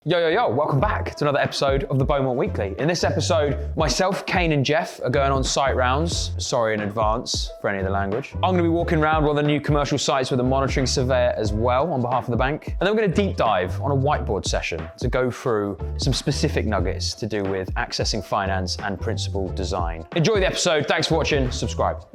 Yo, welcome back to another episode of the Beaumont Weekly. In this episode, myself, Kane and Jeff are going on site rounds. Sorry in advance for any of the language. I'm gonna be walking around one of the new commercial sites with a monitoring surveyor as well on behalf of the bank. And then we're gonna deep dive on a whiteboard session to go through some specific nuggets to do with accessing finance and principal design. Enjoy the episode, thanks for watching, subscribe.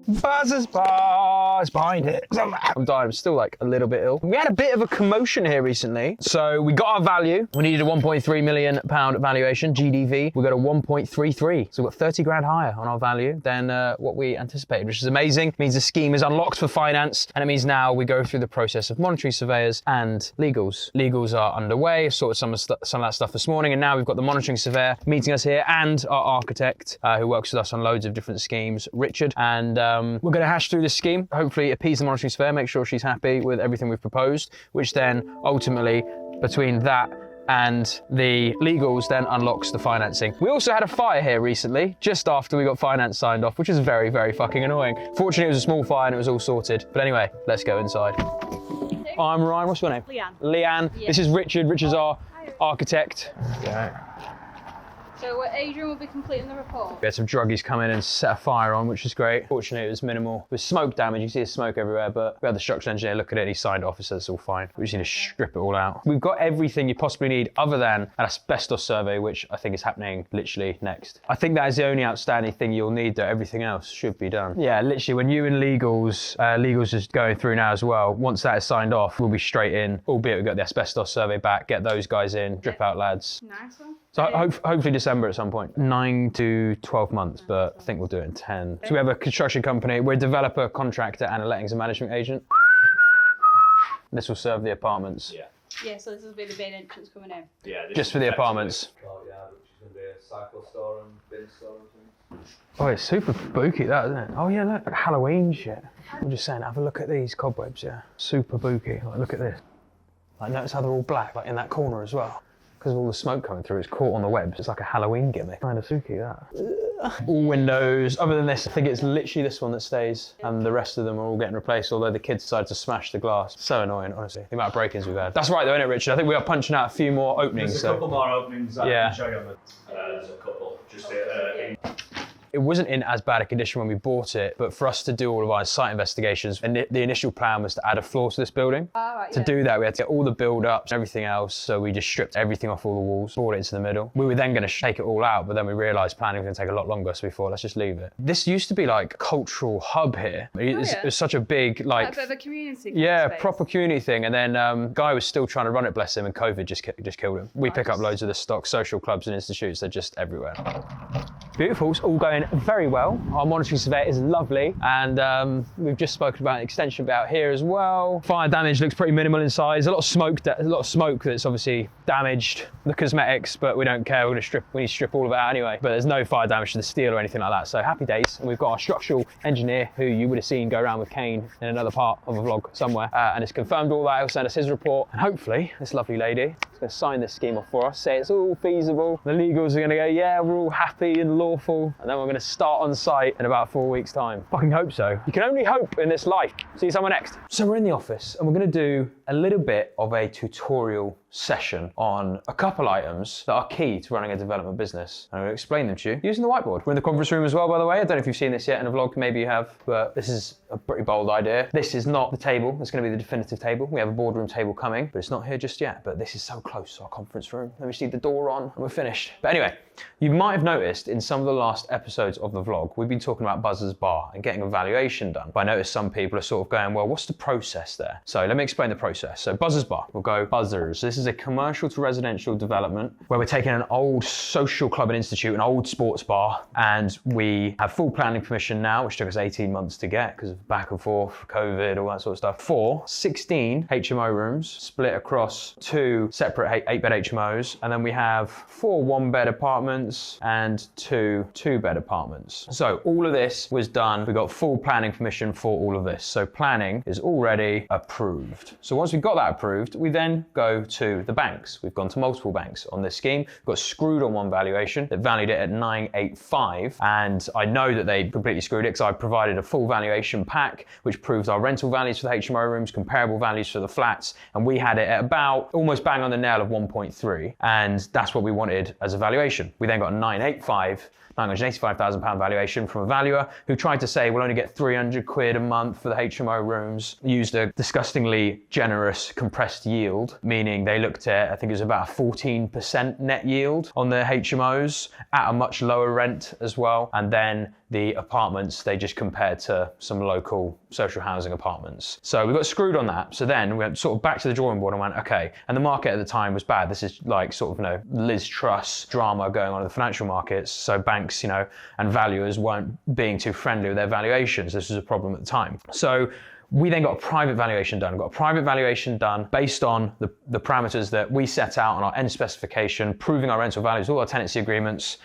Buzzers bars behind it. I'm dying, I'm still like a little bit ill. We had a bit of a commotion here recently. So we got our value. We needed a £1.3 million valuation, GDV. We got a 1.33. So we got 30 grand higher on our value than what we anticipated, which is amazing. It means the scheme is unlocked for finance. And it means now we go through the process of monetary surveyors and legals. Legals are underway. Sorted some of that stuff this morning. And now we've got the monitoring surveyor meeting us here and our architect who works with us on loads of different schemes, Richard. And we're going to hash through this scheme, hopefully appease the monitoring surveyor, make sure she's happy with everything we've proposed, which then ultimately, between that and the legals, then unlocks the financing. We also had a fire here recently, just after we got finance signed off, which is very, very fucking annoying. Fortunately, it was a small fire and it was all sorted. But anyway, let's go inside. I'm Ryan, what's your name? Leanne. Yeah. This is Richard. Richard's our architect. Yeah. So Adrian will be completing the report. We had some druggies come in and set a fire on, which is great. Fortunately, it was minimal. With smoke damage, you see the smoke everywhere, but we had the structural engineer look at it, he signed it off, so it's all fine. We just need to strip it all out. We've got everything you possibly need other than an asbestos survey, which I think is happening literally next. I think that is the only outstanding thing you'll need, though. Everything else should be done. Yeah, literally, when you and legals just going through now as well, once that is signed off, we'll be straight in, albeit we've got the asbestos survey back, get those guys in, drip out lads. Nice one. So hopefully December at some point. 9 to 12 months, but I think we'll do it in 10. So we have a construction company. We're a developer, contractor, and a lettings and management agent. This will serve the apartments. Yeah, so this will be the main entrance coming in. Yeah. Just for the apartments. Oh yeah, which is going to be a cycle store and bin store and things. Oh, it's super spooky, that, isn't it? Oh yeah, look, like Halloween shit. I'm just saying, have a look at these cobwebs, yeah. Super spooky. Like, look at this. Like, notice how they're all black, like in that corner as well. Because of all the smoke coming through, it's caught on the webs. It's like a Halloween gimmick. Kind of spooky, that. All windows. Other than this, I think it's literally this one that stays, and the rest of them are all getting replaced, although the kids decided to smash the glass. So annoying, honestly, the amount of break-ins we've had. That's right though, isn't it, Richard? I think we are punching out a few more openings. There's a couple more openings I can show you on the... there's a couple, just in... It wasn't in as bad a condition when we bought it, but for us to do all of our site investigations, and the initial plan was to add a floor to this building. To do that, we had to get all the build-ups and everything else, so we just stripped everything off all the walls, brought it into the middle. We were then going to take it all out, but then we realised planning was going to take a lot longer, so we thought, let's just leave it. This used to be like a cultural hub here. It was such a big, like... A bit of a community. Yeah, space. proper community thing. And then Guy was still trying to run it, bless him, and COVID just killed him. We pick up loads of the stock, social clubs and institutes, they're just everywhere. Beautiful, it's all going very well. Our monitoring surveyor is lovely, and we've just spoken about an extension about here as well. Fire damage looks pretty minimal in size. A lot of smoke that's obviously damaged the cosmetics, but we don't care. We need to strip all of it out anyway. But there's no fire damage to the steel or anything like that. So happy days. And we've got our structural engineer, who you would have seen go around with Kane in another part of a vlog somewhere, and has confirmed all that. He'll send us his report, and hopefully this lovely lady is going to sign this scheme off for us, say it's all feasible. The legals are going to go, yeah, we're all happy and lawful, and then we're going to start on site in about 4 weeks' time. Fucking hope so. You can only hope in this life. See you somewhere next. So we're in the office, and we're going to do a little bit of a tutorial session on a couple items that are key to running a development business. And I'm going to explain them to you using the whiteboard. We're in the conference room as well, by the way. I don't know if you've seen this yet in a vlog, maybe you have, but this is a pretty bold idea. This is not the table. It's going to be the definitive table. We have a boardroom table coming, but it's not here just yet. But this is so close to our conference room. Let me see the door on, and we're finished. But anyway, you might have noticed in some of the last episodes of the vlog, we've been talking about Buzzers Bar and getting a valuation done. But I noticed some people are sort of going, well, what's the process there? So let me explain the process. So Buzzers Bar, we'll go Buzzers. This is a commercial to residential development where we're taking an old social club and institute, an old sports bar, and we have full planning permission now, which took us 18 months to get because of back and forth, COVID, all that sort of stuff, for 16 HMO rooms split across 2 separate 8-bed HMOs, and then we have 4 1-bed apartments and 2 2-bed apartments. So all of this was done. We got full planning permission for all of this. So planning is already approved. So once we got that approved, we then go to the banks. We've gone to multiple banks on this scheme. We've got screwed on one valuation that valued it at 985, and I know that they completely screwed it because I provided a full valuation pack, which proves our rental values for the HMO rooms, comparable values for the flats, and we had it at about almost bang on the nail of 1.3, and that's what we wanted as a valuation. We then got a £985,000 valuation from a valuer who tried to say we'll only get 300 quid a month for the HMO rooms, used a disgustingly generous compressed yield, meaning they looked at, I think it was about a 14% net yield on the HMOs at a much lower rent as well. And then the apartments, they just compared to some local social housing apartments. So we got screwed on that. So then we went sort of back to the drawing board and went, okay, and the market at the time was bad. This is like sort of, Liz Truss drama going on in the financial markets. So banks, and valuers weren't being too friendly with their valuations. This was a problem at the time. So we then got a private valuation done. Based on the parameters that we set out on our end specification, proving our rental values, all our tenancy agreements,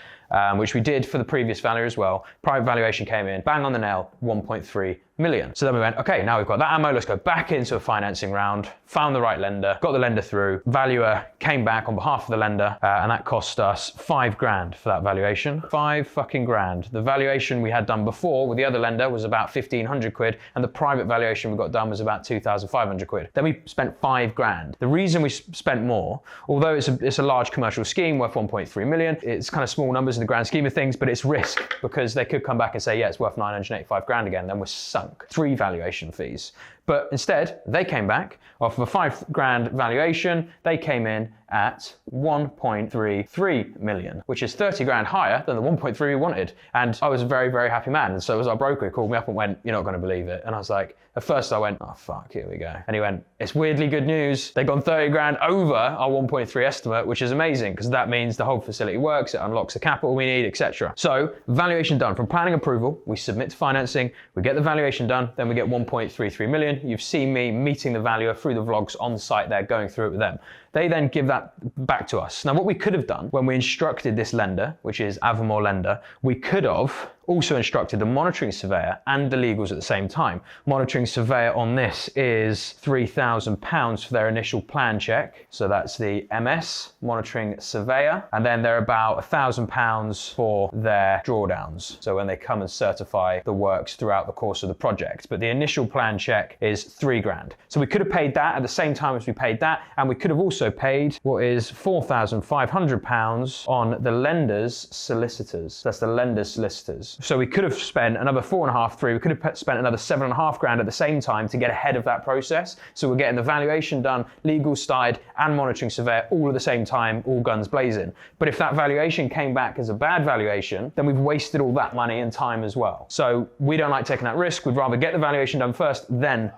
which we did for the previous valuer as well. Private valuation came in, bang on the nail, 1.3 million. So then we went, okay, now we've got that ammo, let's go back into a financing round, found the right lender, got the lender through, valuer came back on behalf of the lender, and that cost us £5,000 for that valuation. £5,000. The valuation we had done before with the other lender was about 1,500 quid, and the private valuation we got done was about 2,500 quid. Then we spent £5,000. The reason we spent more, although it's a large commercial scheme worth 1.3 million, it's kind of small numbers in the grand scheme of things, but it's risk because they could come back and say, yeah, it's worth 985,000 again, then we're sunk. 3 valuation fees. But instead, they came back off of a £5,000 valuation. They came in at 1.33 million, which is 30 grand higher than the 1.3 we wanted. And I was a very, very happy man. And so as our broker called me up and went, you're not going to believe it. And I was like, at first I went, oh fuck, here we go. And he went, it's weirdly good news. They've gone 30 grand over our 1.3 estimate, which is amazing because that means the whole facility works, it unlocks the capital we need, etc. So valuation done. From planning approval, we submit to financing, we get the valuation done, then we get 1.33 million. You've seen me meeting the valuer through the vlogs on site there, going through it with them. They then give that back to us. Now, what we could have done when we instructed this lender, which is Avamore lender, we could have also instructed the monitoring surveyor and the legals at the same time. Monitoring surveyor on this is £3,000 for their initial plan check. So that's the MS, monitoring surveyor. And then they're about £1,000 for their drawdowns. So when they come and certify the works throughout the course of the project. But the initial plan check is £3,000. So we could have paid that at the same time as we paid that. And we could have also paid what is £4,500 on the lender's solicitors. That's the lender's solicitors. So we could have spent another 4.5, 3. We could have spent another 7.5 grand at the same time to get ahead of that process. So we're getting the valuation done, legal side and monitoring surveyor all at the same time, all guns blazing. But if that valuation came back as a bad valuation, then we've wasted all that money and time as well. So we don't like taking that risk. We'd rather get the valuation done first, then...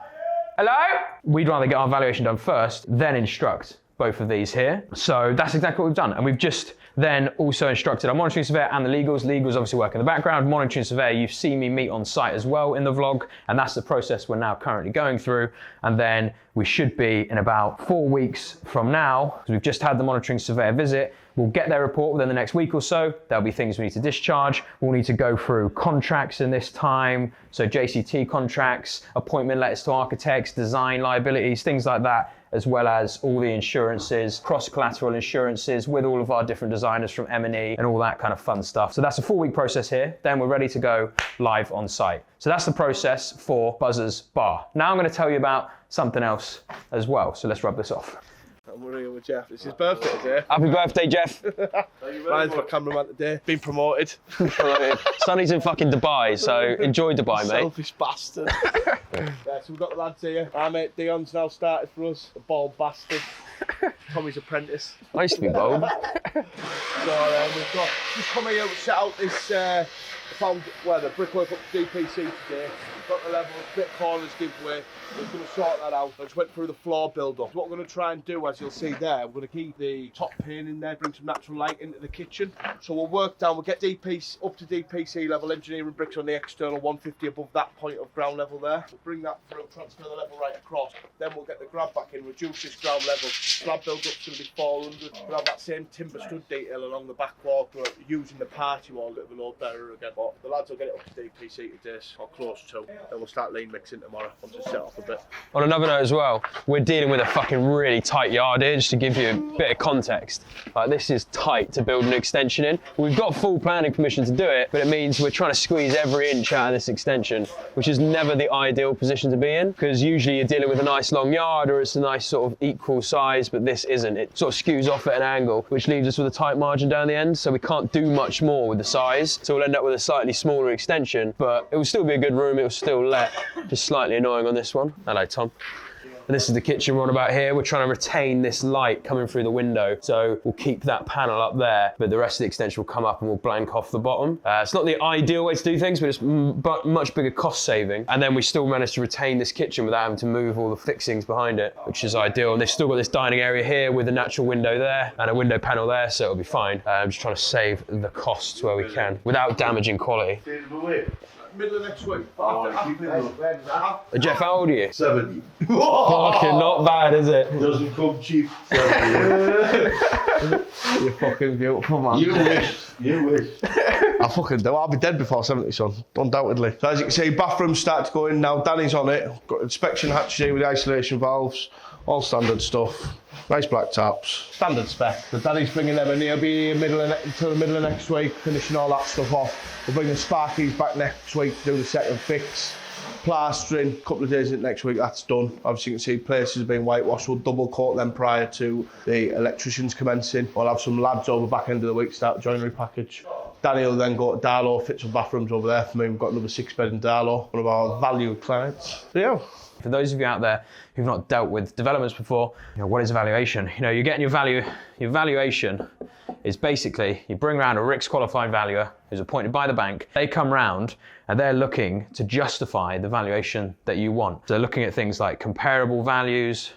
Hello? We'd rather get our valuation done first, then instruct both of these here. So that's exactly what we've done. And we've just then also instructed our monitoring surveyor and the legals. Legals obviously work in the background. Monitoring surveyor, you've seen me meet on site as well in the vlog. And that's the process we're now currently going through. And then we should be in about 4 weeks from now, because we've just had the monitoring surveyor visit. We'll get their report within the next week or so. There'll be things we need to discharge. We'll need to go through contracts in this time. So JCT contracts, appointment letters to architects, design liabilities, things like that, as well as all the insurances, cross-collateral insurances with all of our different designers from M&E and all that kind of fun stuff. So that's a 4-week process here. Then we're ready to go live on site. So that's the process for Buzzers Bar. Now I'm going to tell you about something else as well. So let's rub this off. We're here with Jeff. It's his birthday today. Happy birthday, Jeff. Ryan's my cameraman today. Been promoted. Sonny's in fucking Dubai, so enjoy Dubai, mate. Selfish bastard. Yeah, so we've got the lads here. Our mate Dion's now started for us. The bald bastard. Tommy's apprentice. I used to be bold. So we've got just come here to set out this found the brickwork up to DPC today. Got the levels, bit corners give way. We're going to sort that out. I just went through the floor build-up. What we're going to try and do, as you'll see there, we're going to keep the top pane in there, bring some natural light into the kitchen. So we'll work down, we'll get DPC up to DPC level, engineering bricks on the external 150 above that point of ground level there. We'll bring that through, transfer the level right across. Then we'll get the grab back in, reduce this ground level. The slab build-up's going to be 400. We'll have that same timber stud detail along the back wall, using the party wall, a bit of a load bearer again. But the lads will get it up to DPC today, or close to. Then we'll start lean mixing tomorrow once it's set off a bit. On another note as well, we're dealing with a fucking really tight yard here, just to give you a bit of context. Like, this is tight to build an extension in. We've got full planning permission to do it, but it means we're trying to squeeze every inch out of this extension, which is never the ideal position to be in, because usually you're dealing with a nice long yard or it's a nice sort of equal size, but this isn't. It sort of skews off at an angle, which leaves us with a tight margin down the end, so we can't do much more with the size. So we'll end up with a slightly smaller extension, but it will still be a good room, it will still let. Just slightly annoying on this one. Hello, Tom. And this is the kitchen we're on about here. We're trying to retain this light coming through the window. So we'll keep that panel up there, but the rest of the extension will come up and we'll blank off the bottom. It's not the ideal way to do things, but it's much bigger cost saving. And then we still managed to retain this kitchen without having to move all the fixings behind it, which is ideal. And they've still got this dining area here with a natural window there and a window panel there, so it'll be fine. I'm just trying to save the costs where we can without damaging quality. Middle of next week. Jeff, how old are you? 70. Fucking not bad, is it? Doesn't come cheap. 70. You're fucking beautiful, man. You wish. You wish. I fucking do. I'll be dead before 70, son. Undoubtedly. So as you can see, bathrooms start to go in now. Danny's on it. Got inspection hatches here with isolation valves. All standard stuff. Nice black taps. Standard spec. But Danny's bringing them in. He'll be in until the middle of next week, finishing all that stuff off. We'll bring the Sparkies back next week to do the second fix. Plastering, a couple of days next week, that's done. Obviously you can see places have been whitewashed. We'll double coat them prior to the electricians commencing. We'll have some lads over back end of the week start joinery package. Danny will then go to Darlow, fit some bathrooms over there for me. We've got another 6-bed in Darlow, one of our valued clients. So yeah. For those of you out there who've not dealt with developments before, what is a valuation? You're getting your valuation is basically, you bring around a RICS qualified valuer who's appointed by the bank. They come round and they're looking to justify the valuation that you want. So they're looking at things like comparable values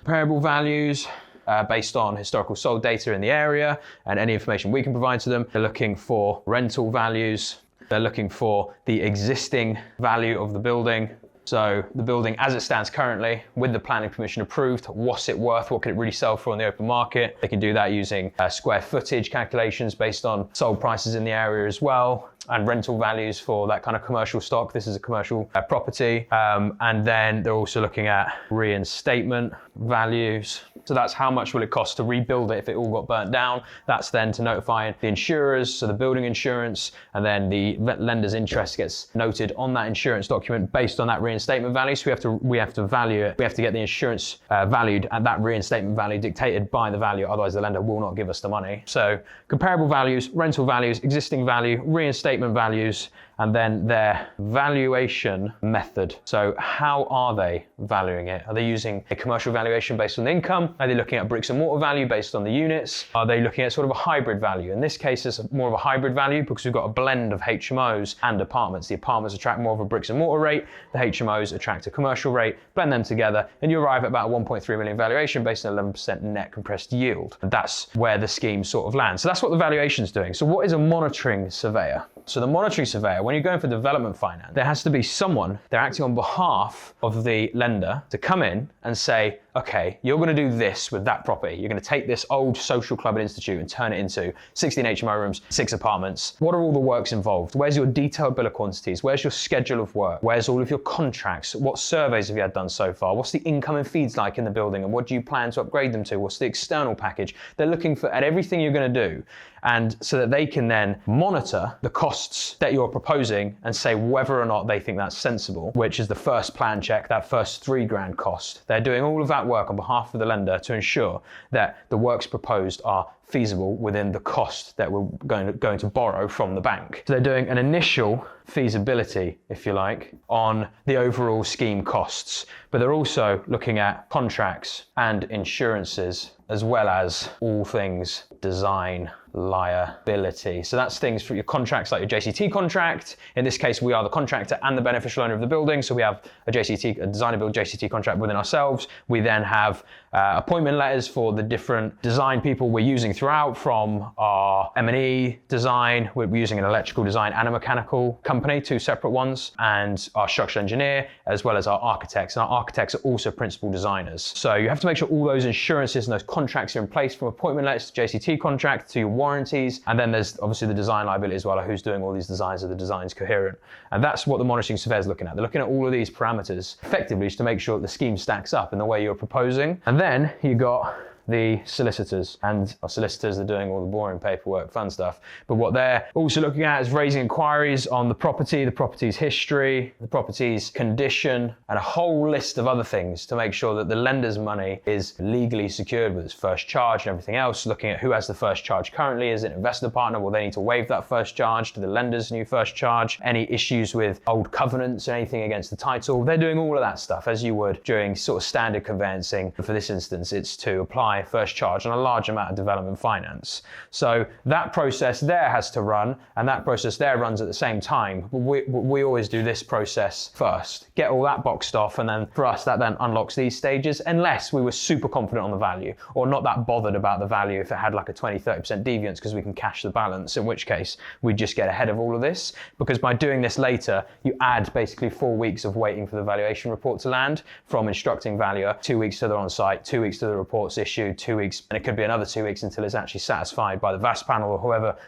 based on historical sold data in the area and any information we can provide to them. They're looking for rental values. They're looking for the existing value of the building. So the building as it stands currently, with the planning permission approved, what's it worth? What could it really sell for on the open market? They can do that using square footage calculations based on sold prices in the area as well, and rental values for that kind of commercial stock. This is a commercial property. And then they're also looking at reinstatement values. So that's how much will it cost to rebuild it if it all got burnt down. That's then to notify the insurers, so the building insurance, and then the lender's interest gets noted on that insurance document based on that reinstatement value. So we have to value it. We have to get the insurance valued at that reinstatement value dictated by the value. Otherwise the lender will not give us the money. So comparable values, rental values, existing value, reinstatement values, and then their valuation method. So how are they valuing it? Are they using a commercial valuation based on the income? Are they looking at bricks and mortar value based on the units? Are they looking at sort of a hybrid value? In this case, it's more of a hybrid value because we've got a blend of HMOs and apartments. The apartments attract more of a bricks and mortar rate. The HMOs attract a commercial rate. Blend them together and you arrive at about a 1.3 million valuation based on 11% net compressed yield. And that's where the scheme sort of lands. So that's what the valuation's doing. So what is a monitoring surveyor? So the monitoring surveyor, when you're going for development finance, there has to be someone, they're acting on behalf of the lender to come in and say, okay, you're going to do this with that property. You're going to take this old social club and institute and turn it into 16 HMO rooms, 6 apartments. What are all the works involved? Where's your detailed bill of quantities? Where's your schedule of work? Where's all of your contracts? What surveys have you had done so far? What's the income and feeds like in the building? And what do you plan to upgrade them to? What's the external package? They're looking at everything you're going to do, and so that they can then monitor the costs that you're proposing and say whether or not they think that's sensible, which is the first plan check, that first $3,000 cost. They're doing all of that work on behalf of the lender to ensure that the works proposed are feasible within the cost that we're going to borrow from the bank. So they're doing an initial feasibility, if you like, on the overall scheme costs, but they're also looking at contracts and insurances, as well as all things design liability. So that's things for your contracts like your JCT contract. In this case, we are the contractor and the beneficial owner of the building. So we have a design and build JCT contract within ourselves. We then have appointment letters for the different design people we're using throughout, from our M&E design, we're using an electrical design and a mechanical company, 2 separate ones, and our structural engineer, as well as our architects. And our architects are also principal designers. So you have to make sure all those insurances and those contracts are in place, from appointment letters to JCT contract to your warranties. And then there's obviously the design liability as well, who's doing all these designs, are the designs coherent. And that's what the monitoring surveyor is looking at. They're looking at all of these parameters effectively just to make sure that the scheme stacks up in the way you're proposing. And then you got the solicitors, and our solicitors are doing all the boring paperwork, fun stuff. But what they're also looking at is raising inquiries on the property's history, the property's condition, and a whole list of other things to make sure that the lender's money is legally secured with its first charge and everything else. Looking at who has the first charge currently. Is it an investor partner? Will they need to waive that first charge? Do the lender's new first charge? Any issues with old covenants or anything against the title? They're doing all of that stuff as you would during sort of standard conveyancing. For this instance, it's to apply first charge on a large amount of development finance. So that process there has to run, and that process there runs at the same time. We always do this process first, get all that boxed off, and then for us that then unlocks these stages, unless we were super confident on the value or not that bothered about the value if it had like a 20-30% deviance, because we can cash the balance, in which case we just get ahead of all of this. Because by doing this later, you add basically 4 weeks of waiting for the valuation report to land, from instructing valuer, 2 weeks to they're on site, 2 weeks to the report's issued, 2 weeks, and it could be another 2 weeks until it's actually satisfied by the VAS panel or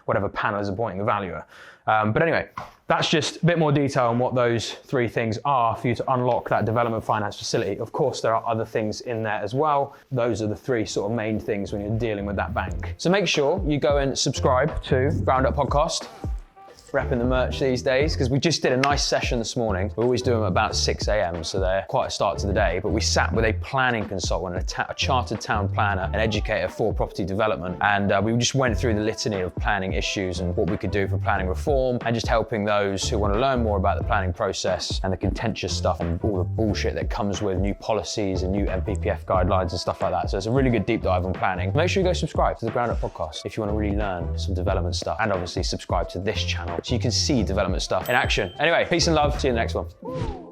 whatever panel is appointing the valuer. But anyway, that's just a bit more detail on what those 3 things are for you to unlock that development finance facility. Of course, there are other things in there as well. Those are the 3 sort of main things when you're dealing with that bank. So make sure you go and subscribe to Ground Up Podcast. Repping the merch these days, because we just did a nice session this morning. We always do them about 6 a.m, so they're quite a start to the day. But we sat with a planning consultant, a chartered town planner, an educator for property development, and we just went through the litany of planning issues and what we could do for planning reform, and just helping those who want to learn more about the planning process and the contentious stuff and all the bullshit that comes with new policies and new MPPF guidelines and stuff like that. So it's a really good deep dive on planning. Make sure you go subscribe to the Ground Up Podcast if you want to really learn some development stuff, and obviously subscribe to this channel so you can see development stuff in action. Anyway, peace and love. See you in the next one.